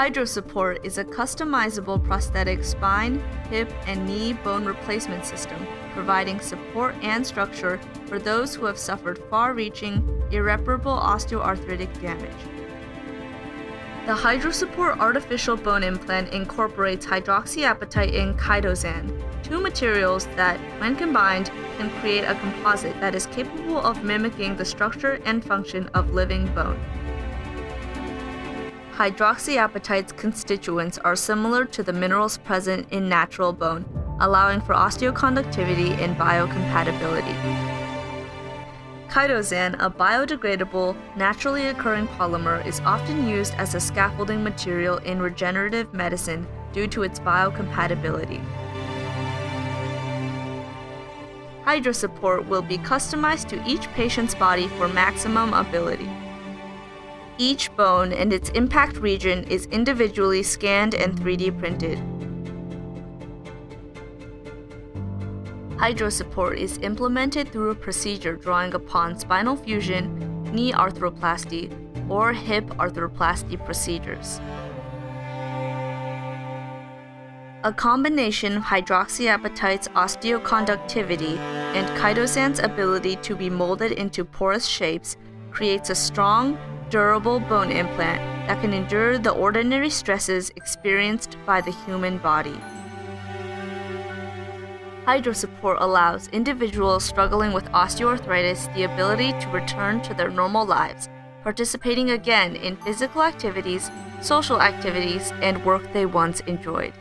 HydroSuppORT is a customizable prosthetic spine, hip, and knee bone replacement system, providing support and structure for those who have suffered far-reaching, irreparable osteoarthritic damage. The HydroSuppORT artificial bone implant incorporates hydroxyapatite and chitosan, two materials that, when combined, can create a composite that is capable of mimicking the structure and function of living bone. Hydroxyapatite's constituents are similar to the minerals present in natural bone, allowing for osteoconductivity and biocompatibility. Chitosan, a biodegradable, naturally occurring polymer, is often used as a scaffolding material in regenerative medicine due to its biocompatibility. HydroSuppORT will be customized to each patient's body for maximum ability. Each bone and its impact region is individually scanned and 3D printed. HydroSuppORT is implemented through a procedure drawing upon spinal fusion, knee arthroplasty, or hip arthroplasty procedures. A combination of hydroxyapatite's osteoconductivity and chitosan's ability to be molded into porous shapes creates a strong, durable bone implant that can endure the ordinary stresses experienced by the human body. HydroSuppORT allows individuals struggling with osteoarthritis the ability to return to their normal lives, participating again in physical activities, social activities, and work they once enjoyed.